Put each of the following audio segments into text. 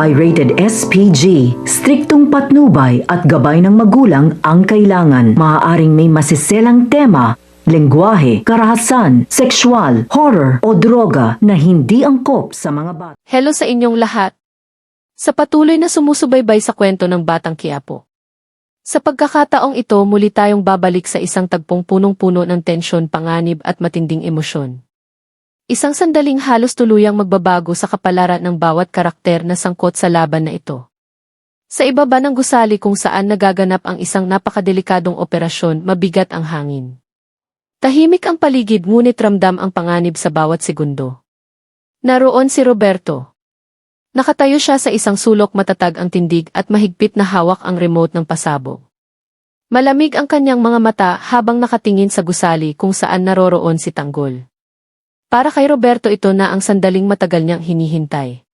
ay rated SPG. Striktong patnubay at gabay ng magulang ang kailangan. Maaaring may masiselang tema, lengguwahe, karahasan, sexual, horror o droga na hindi angkop sa mga bata. Hello sa inyong lahat. Sa patuloy na sumusubaybay sa kwento ng Batang Quiapo. Sa pagkakataong ito, muli tayong babalik sa isang tagpong punong-puno ng tensyon, panganib at matinding emosyon. Isang sandaling halos tuluyang magbabago sa kapalaran ng bawat karakter na sangkot sa laban na ito. Sa ibaba ng gusali kung saan nagaganap ang isang napakadelikadong operasyon, mabigat ang hangin. Tahimik ang paligid ngunit ramdam ang panganib sa bawat segundo. Naroon si Roberto. Nakatayo siya sa isang sulok, matatag ang tindig at mahigpit na hawak ang remote ng pasabog. Malamig ang kanyang mga mata habang nakatingin sa gusali kung saan naroroon si Tanggol. Para kay Roberto ito na ang sandaling matagal niyang hinihintay.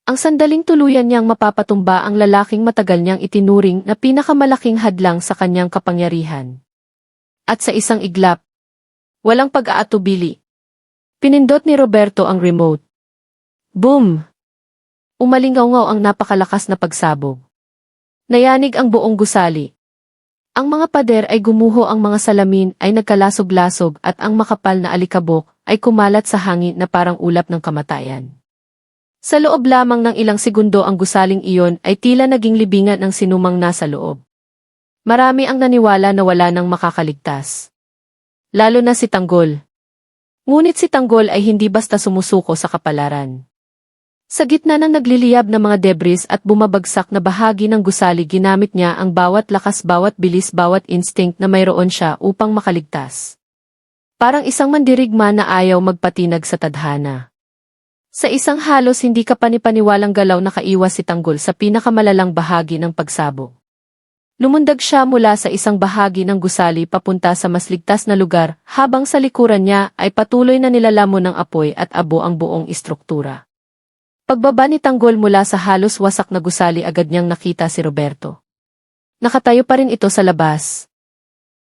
Ang sandaling tuluyan niyang mapapatumba ang lalaking matagal niyang itinuring na pinakamalaking hadlang sa kanyang kapangyarihan. At sa isang iglap, walang pag-aatubili, pinindot ni Roberto ang remote. Boom! Umalingaw-ngaw ang napakalakas na pagsabog. Nayanig ang buong gusali. Ang mga pader ay gumuho, ang mga salamin ay nagkalasog-lasog at ang makapal na alikabok ay kumalat sa hangin na parang ulap ng kamatayan. Sa loob lamang ng ilang segundo ang gusaling iyon ay tila naging libingan ng sinumang nasa loob. Marami ang naniwala na wala nang makakaligtas. Lalo na si Tanggol. Ngunit si Tanggol ay hindi basta sumusuko sa kapalaran. Sa gitna ng nagliliyab na mga debris at bumabagsak na bahagi ng gusali, ginamit niya ang bawat lakas, bawat bilis, bawat instinct na mayroon siya upang makaligtas. Parang isang mandirigma na ayaw magpatinag sa tadhana. Sa isang halos hindi kapanipaniwalang galaw, nakaiwas si Tanggol sa pinakamalalang bahagi ng pagsabog. Lumundag siya mula sa isang bahagi ng gusali papunta sa mas ligtas na lugar, habang sa likuran niya ay patuloy na nilalamon ng apoy at abo ang buong istruktura. Pagbaba ni Tanggol mula sa halos wasak na gusali, agad niyang nakita si Roberto. Nakatayo pa rin ito sa labas.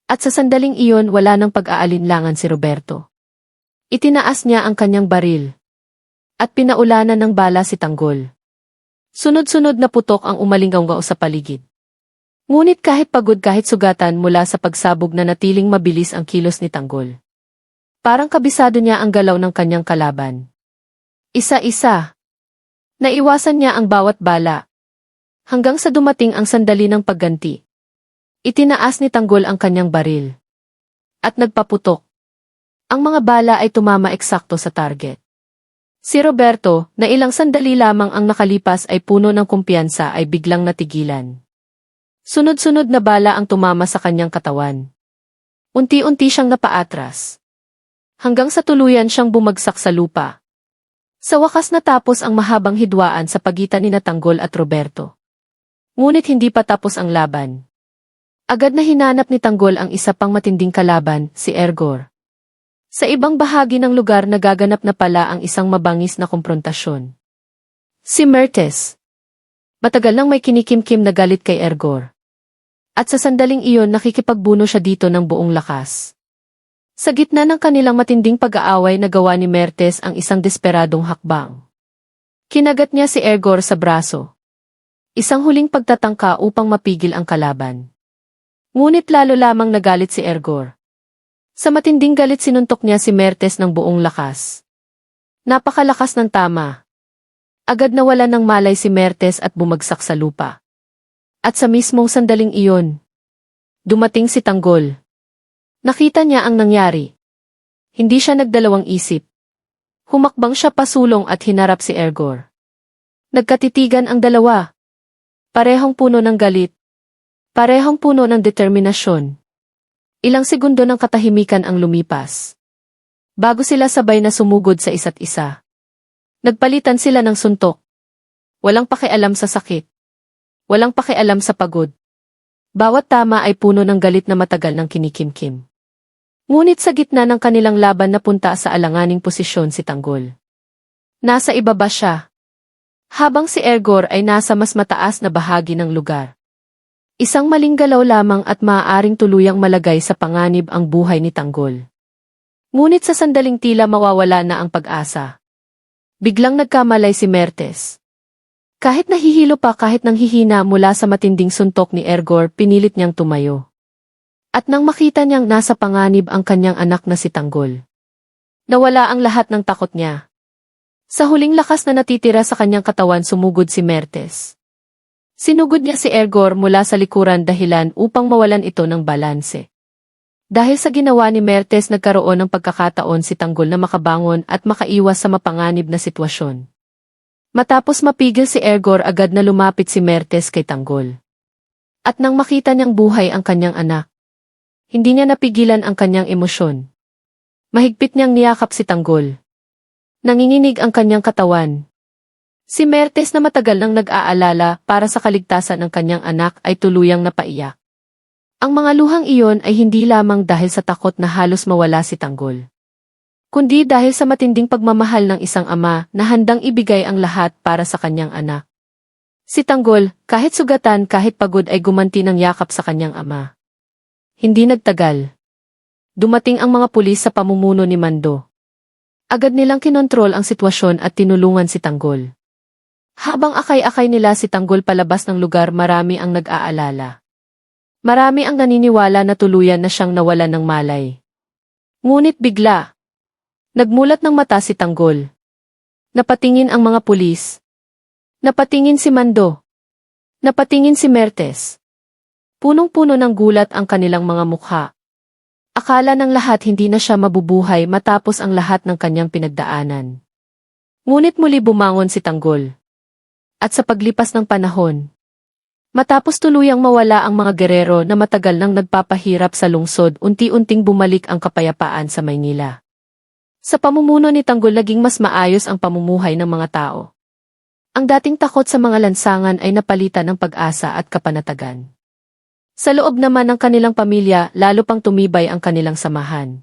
At sa sandaling iyon, wala nang pag-aalinlangan si Roberto. Itinaas niya ang kanyang baril. At pinaulanan ng bala si Tanggol. Sunod-sunod na putok ang umalingaw-ngaw sa paligid. Ngunit kahit pagod, kahit sugatan mula sa pagsabog, na natiling mabilis ang kilos ni Tanggol. Parang kabisado niya ang galaw ng kanyang kalaban. Isa-isa. Naiwasan niya ang bawat bala. Hanggang sa dumating ang sandali ng pagganti. Itinaas ni Tanggol ang kanyang baril. At nagpaputok. Ang mga bala ay tumama eksakto sa target. Si Roberto, na ilang sandali lamang ang nakalipas ay puno ng kumpiyansa, ay biglang natigilan. Sunod-sunod na bala ang tumama sa kanyang katawan. Unti-unti siyang napaatras. Hanggang sa tuluyan siyang bumagsak sa lupa. Sa wakas natapos ang mahabang hidwaan sa pagitan ni Tanggol at Roberto. Ngunit hindi pa tapos ang laban. Agad na hinanap ni Tanggol ang isa pang matinding kalaban, si Ergor. Sa ibang bahagi ng lugar, nagaganap na pala ang isang mabangis na komprontasyon. Si Mertes. Matagal nang may kinikimkim na galit kay Ergor. At sa sandaling iyon, nakikipagbuno siya dito ng buong lakas. Sa gitna ng kanilang matinding pag-aaway, nagawa ni Mertes ang isang desperadong hakbang. Kinagat niya si Ergor sa braso. Isang huling pagtatangka upang mapigil ang kalaban. Ngunit lalo lamang nagalit si Ergor. Sa matinding galit, sinuntok niya si Mertes ng buong lakas. Napakalakas ng tama. Agad nawala ng malay si Mertes at bumagsak sa lupa. At sa mismong sandaling iyon, dumating si Tanggol. Nakita niya ang nangyari. Hindi siya nagdalawang isip. Humakbang siya pasulong at hinarap si Ergor. Nagkatitigan ang dalawa. Parehong puno ng galit. Parehong puno ng determinasyon. Ilang segundo ng katahimikan ang lumipas. Bago sila sabay na sumugod sa isa't isa. Nagpalitan sila ng suntok. Walang pakialam sa sakit. Walang pakialam sa pagod. Bawat tama ay puno ng galit na matagal ng kinikimkim. Ngunit sa gitna ng kanilang laban, napunta sa alanganing posisyon si Tanggol. Nasa ibaba siya. Habang si Ergor ay nasa mas mataas na bahagi ng lugar. Isang maling galaw lamang at maaaring tuluyang malagay sa panganib ang buhay ni Tanggol. Ngunit sa sandaling tila mawawala na ang pag-asa. Biglang nagkamalay si Mertes. Kahit nahihilo pa kahit nanghihina mula sa matinding suntok ni Ergor, pinilit niyang tumayo. At nang makita niyang nasa panganib ang kanyang anak na si Tanggol, nawala ang lahat ng takot niya. Sa huling lakas na natitira sa kanyang katawan sumugod si Mertes. Sinugod niya si Ergor mula sa likuran dahilan upang mawalan ito ng balanse. Dahil sa ginawa ni Mertes nagkaroon ng pagkakataon si Tanggol na makabangon at makaiwas sa mapanganib na sitwasyon. Matapos mapigil si Ergor agad na lumapit si Mertes kay Tanggol. At nang makita niyang buhay ang kanyang anak, hindi niya napigilan ang kanyang emosyon. Mahigpit niyang niyakap si Tanggol. Nanginginig ang kanyang katawan. Si Mertes na matagal nang nag-aalala para sa kaligtasan ng kanyang anak ay tuluyang napaiyak. Ang mga luhang iyon ay hindi lamang dahil sa takot na halos mawala si Tanggol, kundi dahil sa matinding pagmamahal ng isang ama na handang ibigay ang lahat para sa kanyang anak. Si Tanggol, kahit sugatan kahit pagod ay gumanti ng yakap sa kanyang ama. Hindi nagtagal. Dumating ang mga pulis sa pamumuno ni Mando. Agad nilang kinontrol ang sitwasyon at tinulungan si Tanggol. Habang akay-akay nila si Tanggol palabas ng lugar, marami ang nag-aalala. Marami ang naniniwala na tuluyan na siyang nawalan ng malay. Ngunit bigla, nagmulat ng mata si Tanggol. Napatingin ang mga pulis. Napatingin si Mando. Napatingin si Mertes. Punong-puno ng gulat ang kanilang mga mukha. Akala ng lahat hindi na siya mabubuhay matapos ang lahat ng kanyang pinagdaanan. Ngunit muli bumangon si Tanggol. At sa paglipas ng panahon, matapos tuluyang mawala ang mga gerero na matagal nang nagpapahirap sa lungsod, unti-unting bumalik ang kapayapaan sa Maynila. Sa pamumuno ni Tanggol naging mas maayos ang pamumuhay ng mga tao. Ang dating takot sa mga lansangan ay napalitan ng pag-asa at kapanatagan. Sa loob naman ng kanilang pamilya, lalo pang tumibay ang kanilang samahan.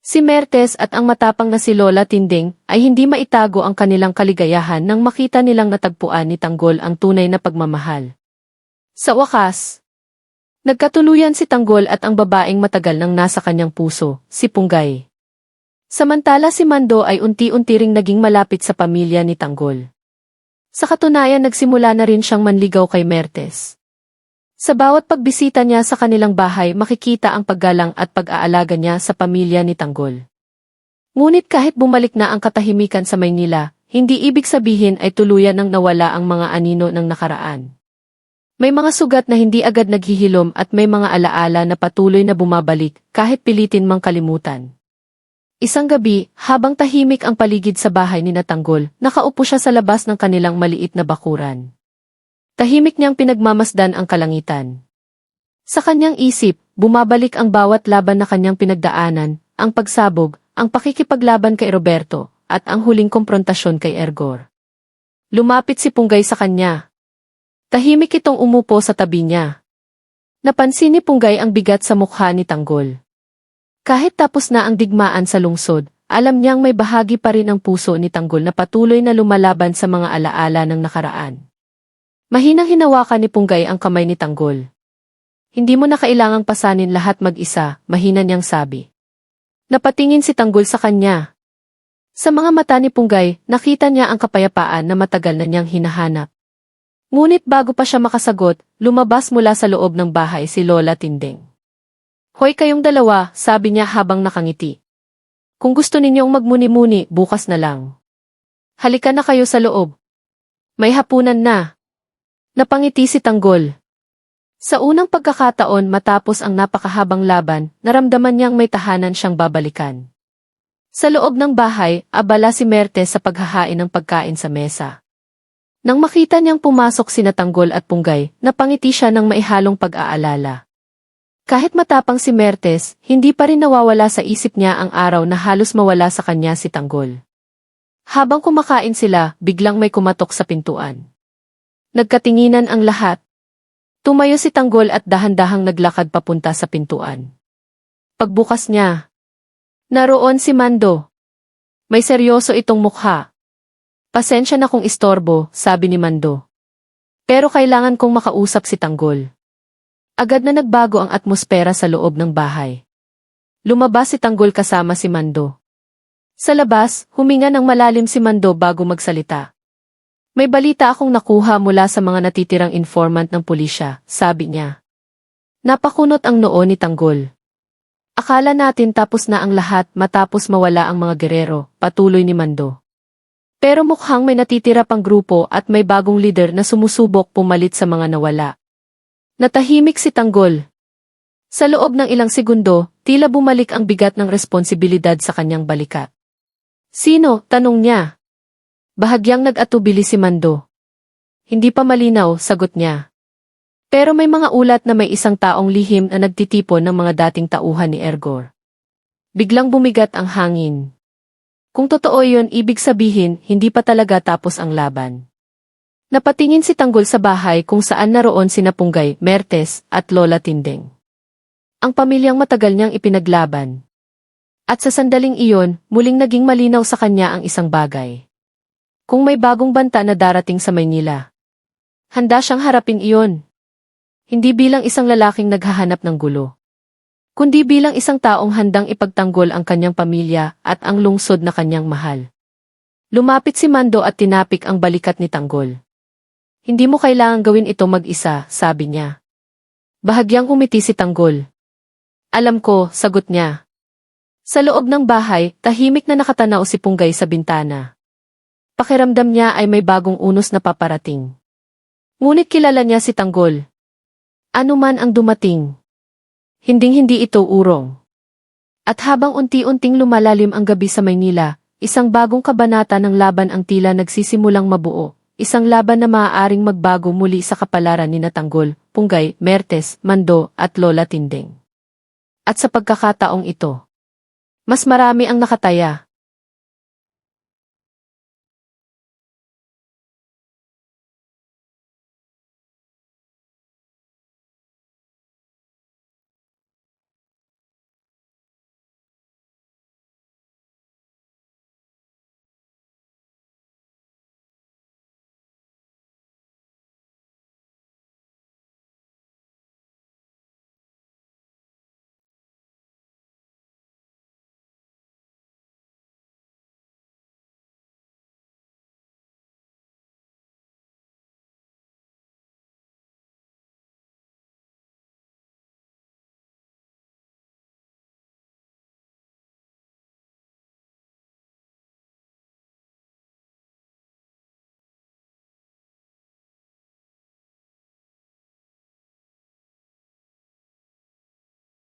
Si Mertes at ang matapang na si Lola Tinding ay hindi maitago ang kanilang kaligayahan nang makita nilang natagpuan ni Tanggol ang tunay na pagmamahal. Sa wakas, nagkatuluyan si Tanggol at ang babaeng matagal nang nasa kanyang puso, si Punggay. Samantala si Mando ay unti-unti ring naging malapit sa pamilya ni Tanggol. Sa katunayan nagsimula na rin siyang manligaw kay Mertes. Sa bawat pagbisita niya sa kanilang bahay makikita ang paggalang at pag-aalaga niya sa pamilya ni Tanggol. Ngunit kahit bumalik na ang katahimikan sa Maynila, hindi ibig sabihin ay tuluyan nang nawala ang mga anino ng nakaraan. May mga sugat na hindi agad naghihilom at may mga alaala na patuloy na bumabalik kahit pilitin mang kalimutan. Isang gabi, habang tahimik ang paligid sa bahay ni Tanggol, nakaupo siya sa labas ng kanilang maliit na bakuran. Tahimik niyang pinagmamasdan ang kalangitan. Sa kanyang isip, bumabalik ang bawat laban na kanyang pinagdaanan, ang pagsabog, ang pakikipaglaban kay Roberto, at ang huling komprontasyon kay Ergor. Lumapit si Punggay sa kanya. Tahimik itong umupo sa tabi niya. Napansin ni Punggay ang bigat sa mukha ni Tanggol. Kahit tapos na ang digmaan sa lungsod, alam niyang may bahagi pa rin ang puso ni Tanggol na patuloy na lumalaban sa mga alaala ng nakaraan. Mahinang hinawakan ni Punggay ang kamay ni Tanggol. Hindi mo na kailangang pasanin lahat mag-isa, mahina niyang sabi. Napatingin si Tanggol sa kanya. Sa mga mata ni Punggay, nakita niya ang kapayapaan na matagal na niyang hinahanap. Ngunit bago pa siya makasagot, lumabas mula sa loob ng bahay si Lola Tinding. Hoy kayong dalawa, sabi niya habang nakangiti. Kung gusto ninyong magmuni-muni, bukas na lang. Halika na kayo sa loob. May hapunan na. Napangiti si Tanggol. Sa unang pagkakataon matapos ang napakahabang laban, naramdaman niyang may tahanan siyang babalikan. Sa loob ng bahay, abala si Mertes sa paghahain ng pagkain sa mesa. Nang makita niyang pumasok sina Tanggol at Punggay, napangiti siya ng maihalong pag-aalala. Kahit matapang si Mertes, hindi pa rin nawawala sa isip niya ang araw na halos mawala sa kanya si Tanggol. Habang kumakain sila, biglang may kumatok sa pintuan. Nagkatinginan ang lahat. Tumayo si Tanggol at dahan-dahang naglakad papunta sa pintuan. Pagbukas niya, naroon si Mando. May seryoso itong mukha. Pasensya na kung istorbo, sabi ni Mando. Pero kailangan kong makausap si Tanggol. Agad na nagbago ang atmosfera sa loob ng bahay. Lumabas si Tanggol kasama si Mando. Sa labas, huminga ng malalim si Mando bago magsalita. May balita akong nakuha mula sa mga natitirang informant ng pulisya, sabi niya. Napakunot ang noo ni Tanggol. Akala natin tapos na ang lahat matapos mawala ang mga gerero, patuloy ni Mando. Pero mukhang may natitira pang grupo at may bagong leader na sumusubok pumalit sa mga nawala. Natahimik si Tanggol. Sa loob ng ilang segundo, tila bumalik ang bigat ng responsibilidad sa kanyang balikat. Sino? Tanong niya. Bahagyang nag-atubili si Mando. Hindi pa malinaw, sagot niya. Pero may mga ulat na may isang taong lihim na nagtitipon ng mga dating tauhan ni Ergor. Biglang bumigat ang hangin. Kung totoo yun, ibig sabihin, hindi pa talaga tapos ang laban. Napatingin si Tanggol sa bahay kung saan naroon sina Punggay, Mertes, at Lola Tindeng. Ang pamilyang matagal niyang ipinaglaban. At sa sandaling iyon, muling naging malinaw sa kanya ang isang bagay. Kung may bagong banta na darating sa Maynila, handa siyang harapin iyon. Hindi bilang isang lalaking naghahanap ng gulo, kundi bilang isang taong handang ipagtanggol ang kanyang pamilya at ang lungsod na kanyang mahal. Lumapit si Mando at tinapik ang balikat ni Tanggol. Hindi mo kailangang gawin ito mag-isa, sabi niya. Bahagyang umiti si Tanggol. Alam ko, sagot niya. Sa loob ng bahay, tahimik na nakatanaw si Punggay sa bintana. Pakiramdam niya ay may bagong unos na paparating. Ngunit kilala niya si Tanggol. Ano man ang dumating, hinding-hindi ito urong. At habang unti-unting lumalalim ang gabi sa Maynila, isang bagong kabanata ng laban ang tila nagsisimulang mabuo, isang laban na maaaring magbago muli sa kapalaran ni Tanggol, Punggay, Mertes, Mando at Lola Tindeng. At sa pagkakataong ito, mas marami ang nakataya.